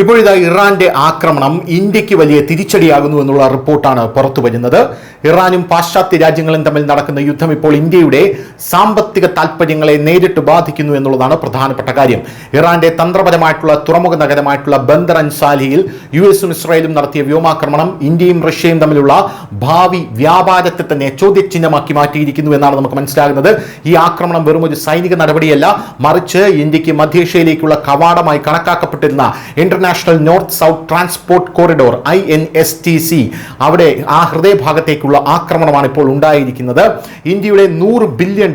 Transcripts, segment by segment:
ഇപ്പോഴിതാ ഇറാന്റെ ആക്രമണം ഇന്ത്യക്ക് വലിയ തിരിച്ചടിയാകുന്നു എന്നുള്ള റിപ്പോർട്ടാണ് പുറത്തു വരുന്നത്. ഇറാനും പാശ്ചാത്യ രാജ്യങ്ങളും തമ്മിൽ നടക്കുന്ന യുദ്ധം ഇപ്പോൾ ഇന്ത്യയുടെ സാമ്പത്തിക താൽപ്പര്യങ്ങളെ നേരിട്ട് ബാധിക്കുന്നു എന്നുള്ളതാണ് പ്രധാനപ്പെട്ട കാര്യം. ഇറാന്റെ തന്ത്രപരമായിട്ടുള്ള തുറമുഖ നഗരമായിട്ടുള്ള ബന്ദർ അൻസാലിയിൽ യുഎസും ഇസ്രായേലും നടത്തിയ വ്യോമാക്രമണം ഇന്ത്യയും റഷ്യയും തമ്മിലുള്ള ഭാവി വ്യാപാരത്തെ തന്നെ ചോദ്യചിഹ്നമാക്കി മാറ്റിയിരിക്കുന്നു എന്നാണ് നമുക്ക് മനസ്സിലാകുന്നത്. ഈ ആക്രമണം വെറും ഒരു സൈനിക നടപടിയല്ല, മറിച്ച് ഇന്ത്യക്ക് മധ്യേഷ്യയിലേക്കുള്ള കവാടമായി കണക്കാക്കപ്പെട്ടിരുന്ന international north south transport corridor INSTC അവിടെ ആ ഹൃദയഭാഗത്തേക്കുള്ള ആക്രമണമാണ് ഇപ്പോൾ ഉണ്ടായിരിക്കുന്നത്. ഇന്ത്യയുടെ $100 ബില്യൺ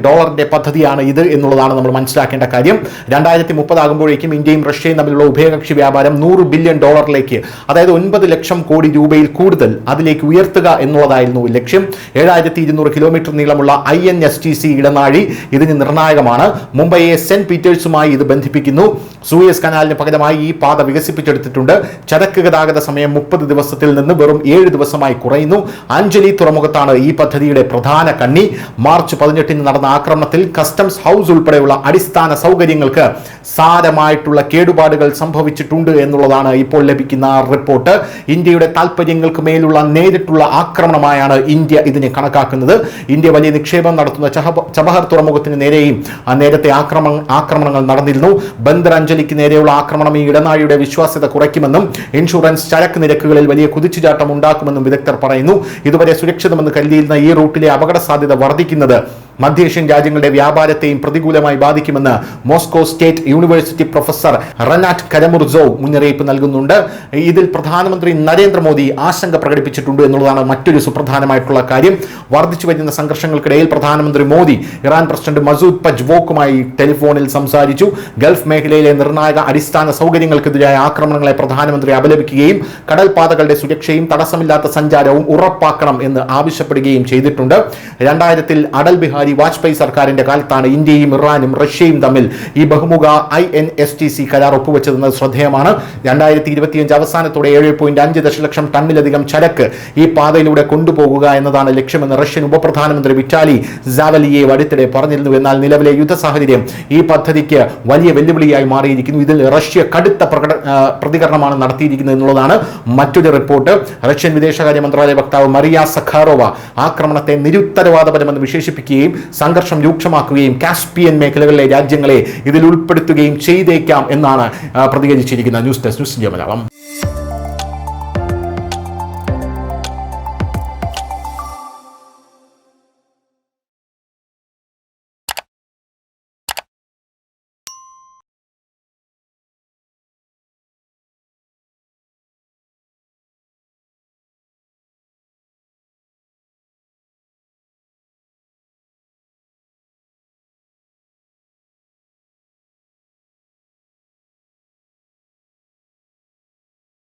പദ്ധതിയാണ് ഇത് എന്നുള്ളതാണ് നമ്മൾ മനസ്സിലാക്കേണ്ട കാര്യം. 2030 ആകുമ്പോഴേക്കും ഇന്ത്യയും റഷ്യയും തമ്മിലുള്ള ഉഭയകക്ഷി വ്യാപാരം $100 ബില്യൺ അതായത് 9 ലക്ഷം കോടി രൂപയിൽ കൂടുതൽ അതിലേക്ക് ഉയർത്തുക എന്നുള്ളതായിരുന്നു ലക്ഷ്യം. 7200 കിലോമീറ്റർ നീളമുള്ള INSTC ഇടനാഴി ഇതിന് നിർണായകമാണ്. മുംബൈയെ സെന്റ് പീറ്റേഴ്സുമായി ഇത് ബന്ധിപ്പിക്കുന്നു. സൂയസ് കനാലിന് പകരമായി ഈ പാത വികസിപ്പിച്ചെടുത്തിട്ടുണ്ട്. ചരക്ക് ഗതാഗത സമയം 30 ദിവസത്തിൽ നിന്ന് വെറും 7 ദിവസമായി കുറയുന്നു. അഞ്ജലി തുറമുഖത്താണ് ഈ പദ്ധതിയുടെ പ്രധാന കണ്ണി. മാർച്ച് 18 നടന്ന ആക്രമണത്തിൽ കസ്റ്റംസ് ഹൗസ് ഉൾപ്പെടെയുള്ള അടിസ്ഥാന സൗകര്യങ്ങൾക്ക് സാരമായിട്ടുള്ള കേടുപാടുകൾ സംഭവിച്ചിട്ടുണ്ട് എന്നുള്ളതാണ് ഇപ്പോൾ ലഭിക്കുന്ന റിപ്പോർട്ട്. ഇന്ത്യയുടെ താൽപര്യങ്ങൾക്ക് മേലുള്ള നേരിട്ടുള്ള ആക്രമണമായാണ് ഇന്ത്യ ഇതിനെ കണക്കാക്കുന്നത്. ഇന്ത്യ വലിയ നിക്ഷേപം നടത്തുന്ന ചബഹർ തുറമുഖത്തിന് നേരെയും നേരത്തെ ആക്രമണങ്ങൾ നടന്നിരുന്നു. ബന്ദർ അഞ്ജലിക്ക് നേരെയുള്ള ആക്രമണം ഈ ഇടനാഴിയുടെ വിശ്വാസ്യത കുറയ്ക്കുമെന്നും ഇൻഷുറൻസ് ചരക്ക് നിരക്കുകളിൽ വലിയ കുതിച്ചുചാട്ടം ഉണ്ടാക്കുമെന്നും വിദഗ്ധർ പറയുന്നു. ഇതുവരെ സുരക്ഷിതമെന്ന് കരുതിയിരുന്ന ഈ റൂട്ടിലെ അപകട സാധ്യത വർദ്ധിക്കുന്നത് മധ്യേഷ്യൻ രാജ്യങ്ങളുടെ വ്യാപാരത്തെയും പ്രതികൂലമായി ബാധിക്കുമെന്ന് മോസ്കോ സ്റ്റേറ്റ് യൂണിവേഴ്സിറ്റി പ്രൊഫസർ റനാറ്റ് കരമുർസോവ് മുന്നറിയിപ്പ് നൽകുന്നുണ്ട്. ഇതിൽ പ്രധാനമന്ത്രി നരേന്ദ്രമോദി ആശങ്ക പ്രകടിപ്പിച്ചിട്ടുണ്ട് എന്നുള്ളതാണ് മറ്റൊരു സുപ്രധാനമായിട്ടുള്ള കാര്യം. വർദ്ധിച്ചു വരുന്ന സംഘർഷങ്ങൾക്കിടയിൽ പ്രധാനമന്ത്രി മോദി ഇറാൻ പ്രസിഡന്റ് മസൂദ് പജ്വോക്കുമായി ടെലിഫോണിൽ സംസാരിച്ചു. ഗൾഫ് മേഖലയിലെ നിർണായക അടിസ്ഥാന സൗകര്യങ്ങൾക്കെതിരായ ആക്രമണങ്ങളെ പ്രധാനമന്ത്രി അപലപിക്കുകയും കടൽപാതകളുടെ സുരക്ഷയും തടസ്സമില്ലാത്ത സഞ്ചാരവും ഉറപ്പാക്കണം എന്ന് ആവശ്യപ്പെടുകയും ചെയ്തിട്ടുണ്ട്. 2000 അടൽ ബിഹാരി വാജ്പേയി സർക്കാരിന്റെ കാലത്താണ് ഇന്ത്യയും ഇറാനും റഷ്യയും തമ്മിൽ ഈ ബഹുമുഖ INSTC കരാർ ഒപ്പുവെച്ചതെന്നത് ശ്രദ്ധേയമാണ്. 2025 അവസാനത്തോടെ 7.5 ദശലക്ഷം ടണ്ണിലധികം ചരക്ക് ഈ പാതയിലൂടെ കൊണ്ടുപോകുക എന്നതാണ് ലക്ഷ്യമെന്ന് റഷ്യൻ ഉപപ്രധാനമന്ത്രി വിറ്റാലി സാവലിയേവ് അടുത്തിടെ പറഞ്ഞിരുന്നു. എന്നാൽ നിലവിലെ യുദ്ധ സാഹചര്യം ഈ പദ്ധതിക്ക് വലിയ വെല്ലുവിളിയായി മാറിയിരിക്കുന്നു. ഇതിൽ റഷ്യ കടുത്ത പ്രതികരണമാണ് നടത്തിയിരിക്കുന്നത് എന്നുള്ളതാണ് മറ്റൊരു റിപ്പോർട്ട്. റഷ്യൻ വിദേശകാര്യ മന്ത്രാലയ വക്താവ് മറിയ സഖാറോവ ആക്രമണത്തെ നിരുത്തരവാദപരമെന്ന് വിശേഷിപ്പിക്കുകയും സംഘർഷം രൂക്ഷമാക്കുകയും കാസ്പിയൻ മേഖലകളിലെ രാജ്യങ്ങളെ ഇതിൽ ഉൾപ്പെടുത്തുകയും ചെയ്തേക്കാം എന്നാണ് പ്രതികരിച്ചിരിക്കുന്നത്. News desk news India Malayalam.